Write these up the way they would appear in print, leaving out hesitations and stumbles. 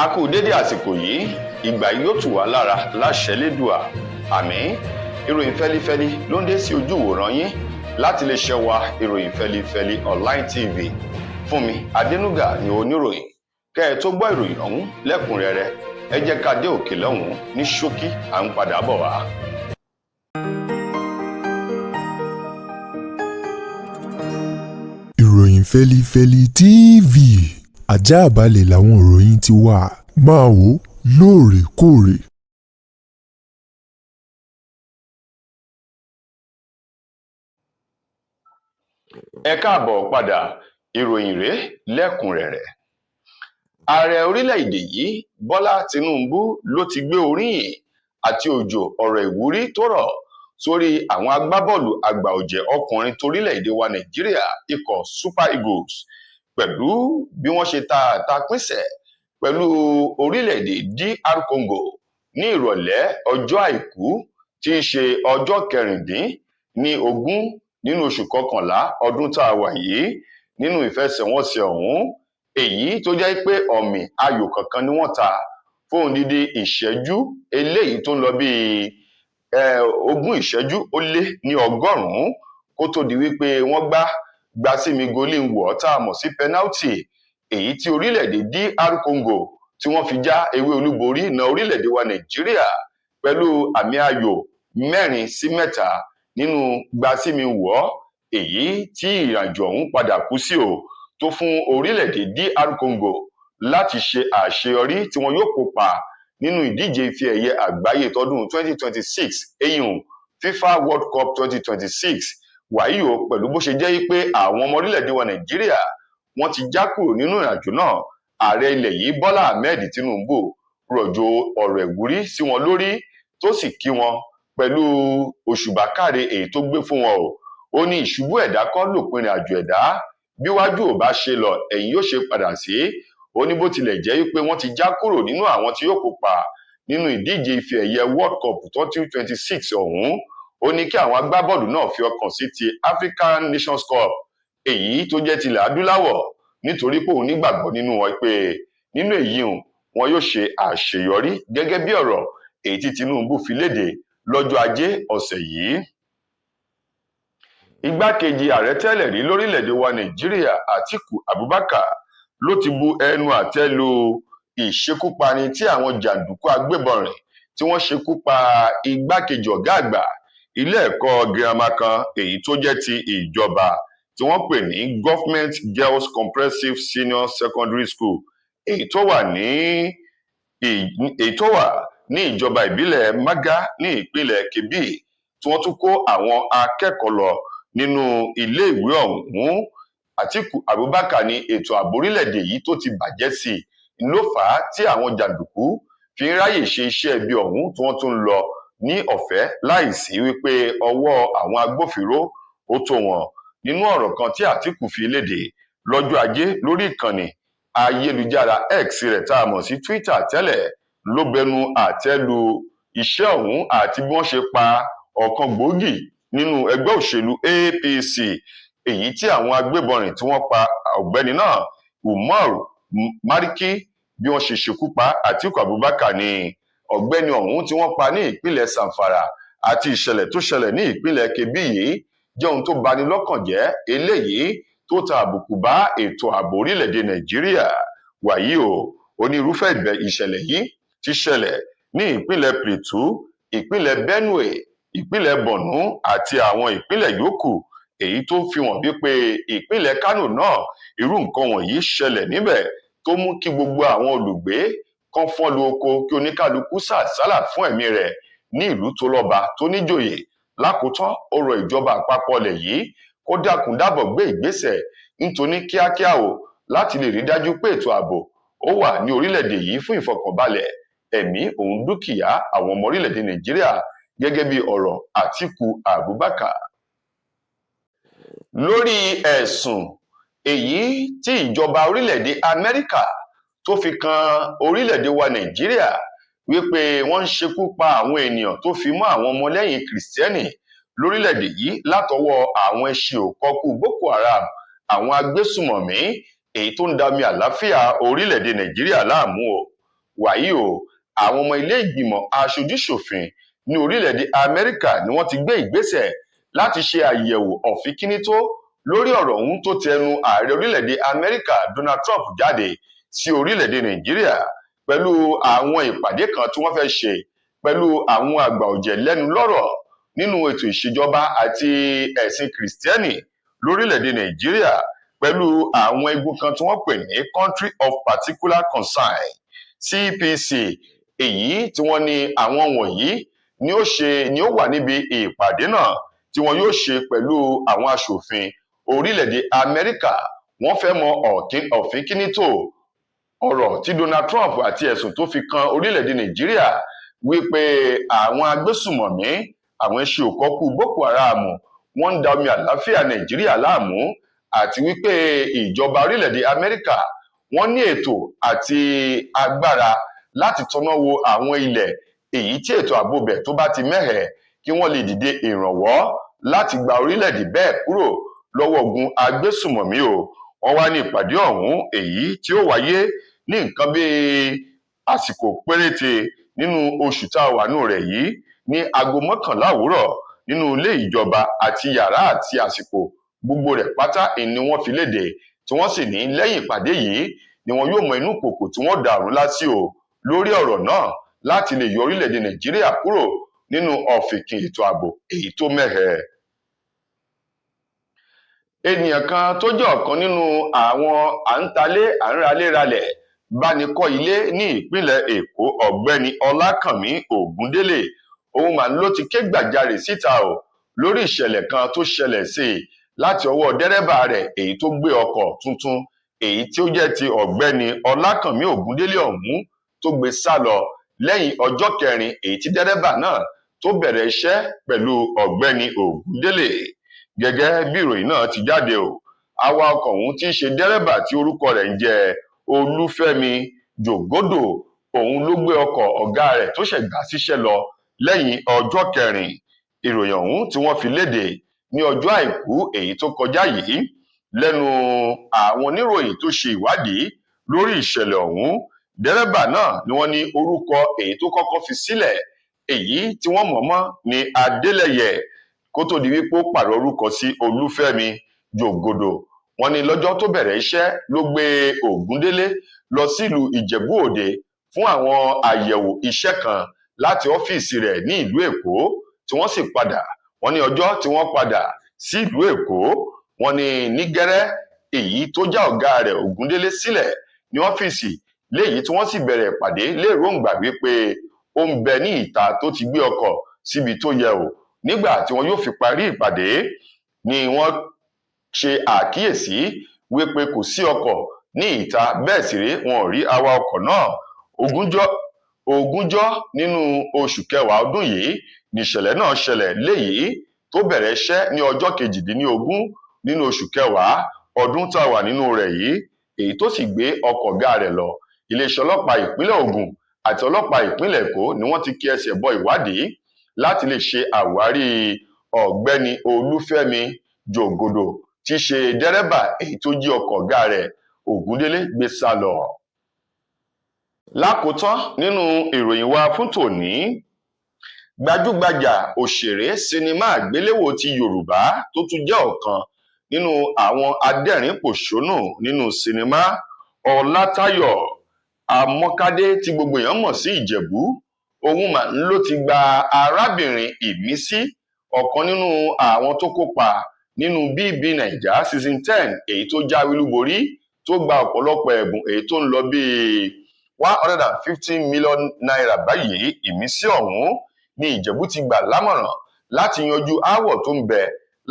A kú dédé àsìkò yìí, ìgbà yóò tù wá lára láṣẹ Elédùà. Àmín. Ìròyìn fẹ́lifẹ́li ló ń dé sí ojú ìwòran yín láti lè ṣẹ́ wa ìròyìn fẹ́lifẹ́li online tv. Fúnmi Adénúgà ni oníròyìn. Kẹ́ ẹ tó gbọ́ ìròyìn ọ̀hún lẹ́kùnrẹ́rẹ́, ẹ jẹ́ ká dé òkè lọ́hùn ní ṣókí, à ń padà bọ̀ wá. Ìròyìn fẹ́lifẹ́li TV, àjààbálẹ̀ làwọn ìròyìn ti wà, máa wò lóòrèkóòrè. Ẹ káàbọ̀ padà, ìròyìn rèé lẹ́kùnrẹ́rẹ́. Ààrẹ orílẹ̀-èdè yìí Bọ́lá Tinubu ló ti gbé oríyìn àti òjò ọ̀rọ̀ ìwúrí tó rọ̀ sórí àwọn agbábọ́ọ̀lù àgbà ọ̀jẹ̀ ọkùnrin torílẹ̀-èdè wa Nàìjíríà, ikọ̀ Super Eagles, pẹ̀lú bí wọ́n ṣe ta àtàpínṣẹ̀ pẹ̀lú orílẹ̀-èdè DR Congo ní ìrọ̀lẹ́ ọjọ́ Àìkú tí í ṣe ọjọ́ 16 nínú oṣù kọkànlá ọdún tá a wà yìí, nínú ìfẹsẹ̀wọnsẹ̀ ọ̀hún, èyí tó jẹ́ pé ọ̀mì ayò kankan ni wọ́n ta fún odidi ìṣẹ́jú eléyìí tó ń lọ bíi 20 ìṣẹ́jú ó lé ní 100 kó tó di wípé wọ́n gbá sí mi golí wọ̀ tá a mọ̀ sí penalty, èyí tí orílẹ̀-èdè DR Congo tí wọ́n fi já ewé olúborí na orílẹ̀-èdè wa Nàìjíríà pẹ̀lú àmì ayò 4-3 nínú gbasímiwọ̀, èyí tí ìrìnàjò ọ̀hún padà kú sí tó fún orílẹ̀-èdè DR Congo láti ṣe àṣeyọrí tí wọn yóò kópa nínú ìdíje ife ẹ̀yẹ àgbáyé tọdún 2026 eyín FIFA World Cup 2026. Wàyí o, pẹ̀lú bó ṣe jẹ́ pé àwọn ọmọ orílẹ̀-èdè wa Nàìjíríà wọ́n ti já kúrò nínú ìrìnàjò náà, ààrẹ ilẹ̀ yìí Bọ́lá Ahmed Tinubu rọ̀jò ọ̀rọ̀ ìwúrí sí wọn lórí tó sì kí wọn pẹ̀lú òṣùbà káre èyí tó gbé fún wọn ó ní ìṣubú ẹ̀dá kọ́ lópin ìrìnàjò ẹ̀dá, bí wájú ò bá ṣe lọ ẹ̀yìn yóò ṣe padà sí. Ó ní bó tilẹ̀ jẹ́ pé wọ́n ti já kúrò nínú àwọn tí yóò kópa nínú ìdíje ife ẹ̀yẹ World Cup 2026 ọ̀hún, ó ní kí àwọn agbábọ́ọ̀lù náà fi ọkàn sí ti African Nations Cup èyí tó jẹ́ tilẹ̀ adúláwọ̀, nítorí pé òun nígbàgbọ́ nínú wọn pé nínú èyí wọn yóò ṣe àṣeyọrí gẹ́gẹ́ bí ọ̀rọ̀ èyí tí Tinubu fi léde lọ́jọ́ Ajé ọ̀sẹ̀ yìí. Igbákejì ààrẹ tẹ́lẹ̀ rí lórílẹ̀-èdè wa Nàìjíríà Atiku Abubakar ló ti bu ẹnu àtẹ́ lu ìṣekúpani tí àwọn jàǹdùkú agbébọn rìn tí wọ́n ṣekú pa igbákejì ọ̀gá àgbà ilé ẹ̀kọ́ girama kan èyí tó jẹ́ ti ìjọba tí wọ́n pè ní Government Girls Comprehensive Senior Secondary School èyí tó wà ní ìjọba ìbílẹ̀ Maga ní ìpínlẹ̀ Kebbi, tí wọ́n tún kó àwọn akẹ́kọ̀ọ́ lọ nínú iléèwé ọ̀hún. Atiku Abubakar ní ètò ààbò orílẹ̀-èdè yìí tó ti bàjẹ́ sí i ló fà á tí àwọn jàǹdùkú fi ń ráyè ṣe iṣẹ́ ibi ọ̀hún tí wọ́n tún lọ ní ọ̀fẹ́ láìsí wípé ọwọ́ àwọn agbófinró ó tó wọn. Nínú ọ̀rọ̀ kan tí Atiku fi léde lọ́jọ́ Ajé lórí ìkànnì ayélujára X rẹ̀ tá a mọ̀ sí Twitter tẹ́lẹ̀, ló bẹnu àtẹ́ lu iṣẹ́ ọ̀hún àti bí wọ́n ṣe pa ọ̀kan gbòógì nínú ẹgbẹ́ òṣèlú APC, èyí tí àwọn agbébọn rìn tí wọ́n pa ọ̀gbẹ́ni náà Umar Mariki bí wọ́n ṣe ṣekú pa Atiku Abubakar ní ọ̀gbẹ́ni ọ̀hún tí wọ́n pa ní ìpínlẹ̀ Zamfara àti ìṣẹ̀lẹ̀ tó ṣẹlẹ̀ ní ìpínlẹ̀ Kebbi yìí jẹ́ ohun tó bani lọ́kàn jẹ́, eléyìí tó ta àbùkù bá ètò ààbò orílẹ̀-èdè Nàìjíríà. Wàyí o, onírúfẹ́ ìṣẹ̀lẹ̀ yìí ti ṣẹlẹ̀ ní ìpínlẹ̀ Plateau, ìpínlẹ̀ Benue, ìpínlẹ̀ Borno àti àwọn ìpínlẹ̀ yòókù, èyí tó fi hàn wípé ìpínlẹ̀ Kano náà irú nǹkan wọ̀nyí ṣẹlẹ̀ níbẹ̀ tó mú kí gbogbo àwọn olùgbé kan fọ́n lu oko kí oníkálukú sàsálà fún ẹ̀mí rẹ̀ ní ìlú tó lọ́ba tó níjòyè. Lákòótán, ó rọ ìjọba àpapọ̀ ilẹ̀ yìí kó dákun dábọ̀ gbé ìgbésẹ̀ nítorí kíákíá láti lè rí dájú pé ètò ààbò ó wà ní orílẹ̀-èdè yìí fún ìfọkànbalẹ̀ ẹ̀mí òun dúkìá àwọn ọmọ orílẹ̀-èdè Nàìjíríà, gẹ́gẹ́ bí ọ̀rọ̀ Atiku Abubakar. Lórí ẹ̀sùn èyí tí ìjọba orílẹ̀-èdè Amẹ́ríkà tó fi kan orílẹ̀-èdè wa Nàìjíríà wípé wọ́n ń ṣekú pa àwọn ènìyàn tó fi mọ́ àwọn ọmọlẹ́yìn Kìrìsìtẹ́nì lórílẹ̀-èdè yìí látọwọ́ àwọn ẹṣin òkọkú Boko Haram, àwọn agbésùmọ̀mí èyí tó ń dami àlàáfíà orílẹ̀-èdè Nàìjíríà láàmú wàyí o àwọn ọmọ ilé ìgbìmọ̀ aṣojú-ṣòfin ní orílẹ̀-èdè Amẹ́ríkà ni wọ́n ti gbé ìgbésẹ̀ láti ṣe àyẹ̀wò ọ̀fínkíníntó lórí ọ̀rọ̀ ọ̀hún tó tẹnu ààrẹ orílẹ̀-èdè Amẹ́ríkà Donald Trump jáde sí orílẹ̀-èdè Nàìjíríà pẹ̀lú àwọn ìpàdé kan tí wọ́n fẹ́ ṣe pẹ̀lú àwọn àgbà ọ̀jẹ̀ lẹ́nu lọ́rọ̀ nínú ètò ìṣèjọba àti ẹ̀sìn kìrìsìtẹ́nì lórílẹ̀-èdè Nàìjíríà pẹ̀lú àwọn igun kan tí wọ́n pè ní Country of Particular Concern CPC èyí tí wọ́n ní àwọn wọ̀nyí ni ó wà níbi ìpàdé náà tí wọn yóò ṣe pẹ̀lú àwọn aṣòfin orílẹ̀-èdè Amẹ́ríkà. Wọ́n fẹ́ mọ ọ̀fínkíníntó ọ̀rọ̀ tí Donald Trump àti ẹ̀sùn tó fi kan orílẹ̀-èdè Nàìjíríà wípé àwọn agbésùmọ̀mí àwọn ẹṣin òkọ́kù Boko Haram wọ́n ń da omi àlàáfíà Nàìjíríà láàmú àti wípé ìjọba orílẹ̀-èdè Amẹ́ríkà wọ́n ní ètò àti agbára láti tọ́ná wo àwọn ilẹ̀ èyí tí ètò ààbò bẹ̀ tó bá ti mẹ́hẹ̀ kí wọ́n lè dìde ìrànwọ́ láti gba orílẹ̀-èdè bẹ́ẹ̀ kúrò lọ́wọ́ ogun agbésùmọ̀mí o. Wọ́n wá ní ìpàdé ọ̀hún èyí tí ó wáyé ní nǹkan bíi àsìkò péréte nínú oṣù tá a wà nínú rẹ̀ yìí ní aago 11 òwúrọ̀ nínú ilé ìjọba àti yàrá àti àsìkò gbogbo rẹ̀ pátá ni wọ́n fi léde tí wọ́n sì ní lẹ́yìn ìpàdé yìí ni wọn yóò mọ inú kòkò tí wọ́n dàrú lásì o lórí ọ̀rọ̀ náà láti lè yọ orílẹ̀-èdè Nàìjíríà kúrò nínú ọ̀fìnkìn ètò ààbò èyí tó mẹ́hẹ̀. Ènìyàn kan tó jẹ́ ọ̀kan nínú àwọn àǹtalé àǹraléralẹ̀ bánikọ́ ilé ní ìpínlẹ̀ Èkó ọ̀gbẹ́ni Ọlákànmí Ògúndélé òun mà ló ti ké gbàjarè síta o lórí ìṣẹ̀lẹ̀ kan tó ṣẹlẹ̀ sí i láti ọwọ́ dẹ́rẹ́bà rẹ̀ èyí tó gbé ọkọ̀ tuntun èyí tí ó jẹ́ ti ọ̀gbẹ́ni Ọlákànmí Ògúndélé ọ̀hún tó gbé sá lọ lẹ́yìn ọjọ́ kẹrin èyí tí dẹ́rẹ́bà náà tó bẹ̀rẹ̀ iṣẹ́ pẹ̀lú ọ̀gbẹ́ni Ògúndélé. Gẹ́gẹ́ bí ìròyìn náà ti jáde o awakọ̀ ọ̀hún tí í ṣe dẹ́rẹ́bà tí orúkọ rẹ̀ ń jẹ́ Olúfẹ́mi Jògódò òun ló gbé ọkọ̀ ọ̀gá rẹ̀ tó ṣẹ̀ gbà síṣẹ́ lọ lẹ́yìn ọjọ́ kẹrin. Ìròyìn ọ̀hún tí wọ́n fi léde ní ọjọ́ àìkú èyí tó kọjá yìí lẹ́nu àwọn oníròyìn tó ṣe ìwádìí lórí ìṣẹ̀lẹ̀ ọ̀hún. Dẹ́rẹ́bà náà ni wọ́n ní orúkọ èyí tó kọ́kọ́ fi sílẹ̀ èyí tí wọ́n mọ̀ mọ́ ní Adélẹ́yẹ kó tó di wípé ó pààrọ̀ orúkọ sí Olúfẹ́mi Jògódò. Wọ́n ní lọ́jọ́ tó bẹ̀rẹ̀ iṣẹ́ ló gbé Ògúndélé lọ sílùú Ìjẹ̀bú Òde fún àwọn àyẹ̀wò iṣẹ́ kan láti ọ́fíìsì rẹ̀ ní ìlú Èkó tí wọ́n sì padà. Wọ́n ní ọjọ́ tí wọ́n padà sí ìlú Èkó wọ́n ní gẹ́rẹ́ èyí tó já ọ̀gá rẹ̀ Ògúndélé sílẹ̀ ní ọ́fíìsì léyìí tí wọ́n sì bẹ̀rẹ̀ ìpàdé lérògbà wípé ó ń bẹ ní ìta tó ti gbé ọkọ̀ síbi tó yẹ o. Nígbà tí wọn yóò fi parí ìpàdé ni wọ́n ṣe àkíyèsí wípé kò sí ọkọ̀ ní ìta bẹ́ẹ̀ sì rí wọn ò rí awa ọkọ̀ náà. Ogúnjọ́ nínú oṣù kẹwàá ọdún yìí ni ìṣẹ̀lẹ̀ náà ṣẹlẹ̀ léyìí tó bẹ̀rẹ̀ iṣẹ́ ní ọjọ́ 18 nínú oṣù kẹwàá ọdún tá a wà nínú rẹ̀ yìí èyí tó sì gbé ọkọ̀ ọ̀gá rẹ̀ lọ. Iléeṣẹ́ ọlọ́pàá ìpínlẹ̀ Ògùn àti ọlọ́pàá ìpínlẹ̀ Èkó ni wọ́n ti kí ẹsẹ̀ bọ ìwádìí láti lè ṣe àwárí ọ̀gbẹ́ni Olúfẹ́mi Jògódò tí í ṣe dẹ́rẹ́bà èyí tó jí ọkọ̀ ọ̀gá rẹ̀ Ògúndélé gbé sá lọ. Lákòótán nínú ìròyìn wa fún tòní, gbajúgbajà òṣèré sinimá àgbéléwò ti Yorùbá tó tún jẹ́ ọ̀kan nínú àwọn adẹ́rìn-pòṣónù nínú sinimá Ọlátayọ̀ Àmọ́kádé tí gbogbo èèyàn mọ̀ sí Ìjẹ̀bú òun mà ló ti gba arábìnrin Ìmísí ọ̀kan nínú àwọn tó kópa nínú BB Naija season 10 èyí tó jáwé olúborí tó gba ọ̀pọ̀lọpọ̀ ẹ̀bùn èyí tó ń lọ bíi 150 million naira báyìí. Ìmísí ọ̀hún ni Ìjẹ̀bú ti gbà lámọ̀ràn láti yanjú aáwọ̀ tó ń bẹ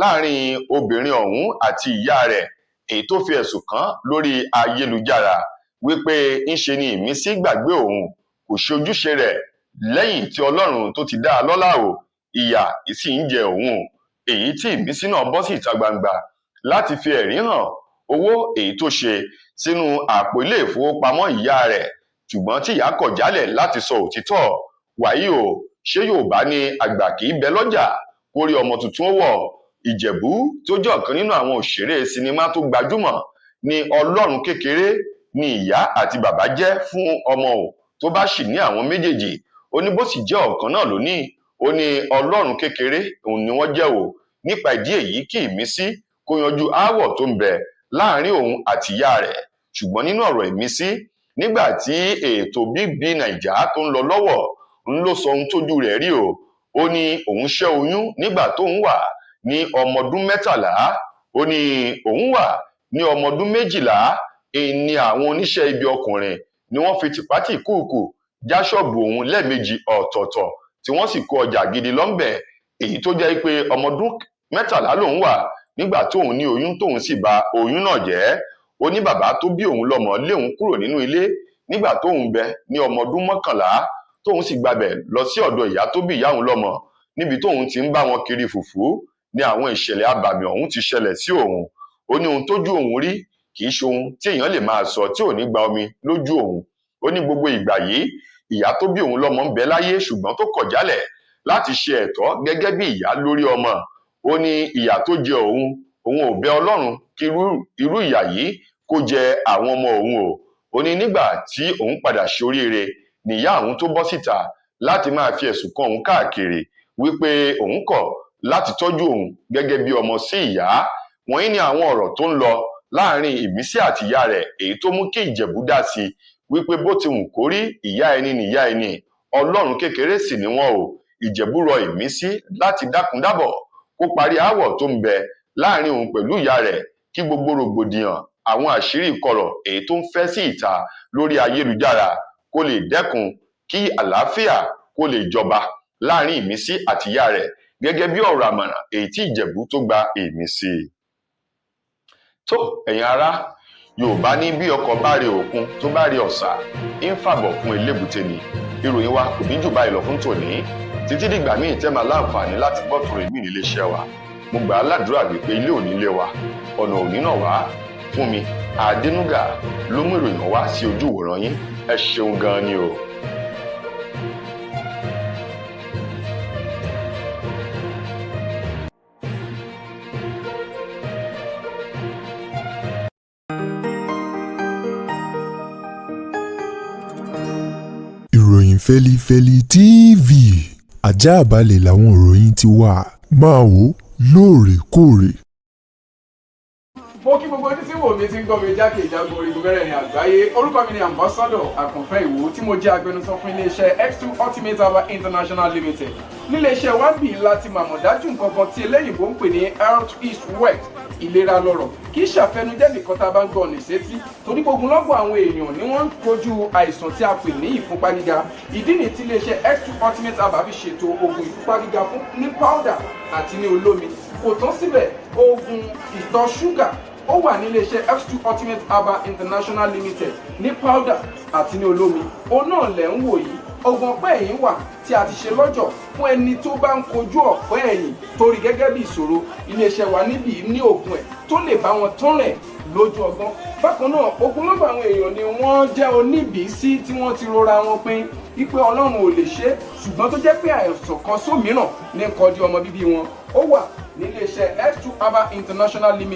láàrin obìnrin ọ̀hún àti ìyá rẹ̀ èyí tó fi ẹ̀sùn kàn lórí ayélujára wípé ńṣe ni Ìmísí gbàgbé òun kò ṣe ojúṣe rẹ̀ lẹ́yìn tí Ọlọ́run tó ti dá a lọ́lá o ìyà sì ń jẹ òun. Èyí tí Ìmísí náà bọ́ sí ìta gbangba láti fi ẹ̀rí hàn owó èyí tó ṣe sínú àpò ilé ìfowópamọ́ ìyá rẹ̀ ṣùgbọ́n tí ìyá kọ̀ jálẹ̀ láti sọ òtítọ́. Wàyí o ṣé Yorùbá ní àgbà kì í bẹ lọ́jà kó rí ọmọ tuntun wọ̀. Ìjẹ̀bú tó jẹ́ ọ̀kan nínú àwọn òṣèré sinimá tó gbajúmọ̀ ní Ọlọ́run kékeré ni ìyá àti bàbá jẹ́ fún ọmọ o tó bá sì ní àwọn méjèèjì, ó ní bó sì jẹ́ ọ̀kan náà ló ní, ó ní Ọlọ́run kékeré òun ni wọ́n jẹ́ o. Nípa ìdí èyí kí ìmísí kó yanjú aáwọ̀ tó ń bẹ láàrin òun àti ìyá rẹ̀. Ṣùgbọ́n nínú ọ̀rọ̀ ìmísí, nígbà tí ètò bíbí Naija tó ń lọ lọ́wọ́ ń ló sọ ohun tójú rẹ̀ rí o. Ó ní òun ṣẹ́ oyún nígbà tóun wà ní ọmọ ọdún 13. Ó ní òun wà ní ọmọ ọdún 12 ni àwọn oníṣẹ́ ibi ọkùnrin ni wọ́n fi tìpátìkúùkù já ṣọ́ọ̀bù òun lẹ́ẹ̀mejì ọ̀tọ̀ọ̀tọ̀ tí wọ́n sì kó ọjà gidi lọ́nbẹ̀, èyí tó jẹ́ pé ọmọ ọdún 13 lòun wà nígbà tóun ní oyún tóun sì bà oyún náà jẹ́. Ó ní bàbá tó bí òun lọ́mọ lé òun kúrò nínú ilé nígbà tóun bẹ ní ọmọ ọdún 11 tóun sì gbabẹ̀ lọ sí ọ̀dọ̀ ìyá tó bí ìyá òun lọ́mọ, níbi tóun ti ń bá wọn kiri fùfú ní àwọn ìṣẹ̀lẹ̀ abàmì ọ̀hún ti ṣẹlẹ̀ sí òun. Ó ní ohun tójú òun rí kì í ṣe ohun tí èèyàn lè máa sọ tí ò ní gba omi lójú òun. Ó ní gbogbo ìgbà yìí ìyá tó bí òun lọ́mọ ń bẹ láyé ṣùgbọ́n tó kọ̀ jálẹ̀ láti ṣe ẹ̀tọ́ gẹ́gẹ́ bí ìyá lórí ọmọ. Ó ní ìyà tó jẹ òun ò bẹ Ọlọ́run kí irú ìyà yìí kó jẹ àwọn ọmọ òun o. Ó ní nígbà tí òun padà ṣoríire níyà òun tó bọ́ síta láti máa fi ẹ̀sùn kan òun káàkiri wípé òun kọ̀ láti tọ́jú òun gẹ́gẹ́ bí ọmọ sí ìyá. Wọ̀nyí ni àwọn ọ̀rọ̀ tó ń lọ láàrin ìmísí àti ìyá rẹ̀, èyí tó mú kí Ìjẹ̀bú dá sí wípé bó ti wù kó rí ìyá ẹni nìyá ẹni, Ọlọ́run kékeré sì ni wọ́n o. Ìjẹ̀bú rọ ìmísí láti dákundábọ̀ kó parí aáwọ̀ tó ń bẹ láàrin òun pẹ̀lú ìyá rẹ̀, kí gbogbo rògbòdìyàn àwọn àṣírí ìkọ̀rọ̀ èyí tó ń fẹ́ sí ìta lórí ayélujára kó lè dẹ́kun, kí àlàáfíà kó lè jọba láàrin ìmísí àti ìyá rẹ̀ gẹ́gẹ́ bí ọ̀rọ̀ àmọ̀ràn èyí tí Ìjẹ̀bú tó gba ìmísí. Tó ẹ̀yin ará, Yorùbá ní bí ọkọ̀ bá rí òkun tó bá rí ọ̀sà ń fàbọ̀ fún elébùté ni. Ìròyìn wa kò ní jù báyìí lọ fún tòní. Títí dìgbà míì tẹ́ máa láǹfààní láti gbọ́ tòrò ìmí nílé iṣẹ́ wa. Mo gbà á ládùúrà wípé ilé ò ní lé wa, ọ̀nà ò ní nà wá. Fúnmi Adénúgà ló mú ìròyìn wá sí ojú ìwòran yín. Ẹ ṣeun gan ni o. Ìròyìn Fẹ́lifẹ́li TV àjààbálẹ̀ làwọn ìròyìn ti wà, máa wò lóòrèkóòrè. Mo kí gbogbo ojú tí wò mí ti ń gbọ́ mi jákèjádò orígun mẹ́rẹ̀ẹ̀rin àgbáyé. Orúkọ mi ni Ambassador Àkànfẹ́ Ìwò tí mo jẹ́ agbẹnusọ fún iléeṣẹ́ X2 Ultimate Herbal International Limited. Níléeṣẹ́ wa ń bì láti màmọ̀ dájú nǹkan kan tí eléyìnbó ń pè ní Health is Wealth, ìlera lọ́rọ̀. Kì í ṣàfẹnujẹ́ nìkan tá a bá ń gbọ́ ọ̀nì sétí, torí gbogbo lọ́gbọ̀ àwọn èèyàn ni wọ́n ń kojú àìsàn tí a pè ní ìfúnpá gíga. Ìdí nìyí tí iléeṣẹ́ X2 Ultimate Herbal fi ṣètò oògùn ìfúnpá gíga fún ní powder àti ní olómi. Kò tán síbẹ̀, oògùn ìtọ̀ ṣúgà ó wà ní iléeṣẹ́ X2 Ultimate Herbal International Limited ní powder àti ní olómi. Òun náà lẹ̀ ń wò yìí. Oògùn ọ̀pẹ́ ẹ̀yìn wà tí a ti ṣe lọ́jọ̀ fún ẹni tó bá ń kojú ọ̀pẹ́ ẹ̀yìn torí gẹ́gẹ́ bí ìṣòro. Iléeṣẹ́ wa níbí ní oògùn ẹ̀ tó lè bá wọn tán rẹ̀ lójú ọgbọ́n. Bákan náà, ogunlọ́gọ̀ àwọn èèyàn ni wọ́n jẹ́ oníbìísí tí wọ́n ti rora wọn pín wípé Ọlọ́run ò lè ṣe, ṣùgbọ́n tó jẹ́ pé àìsàn kan sómìíràn ní kọjú ọmọ bíbí wọn. Ó wà ní iléeṣẹ́ X2 Herbal International Limited.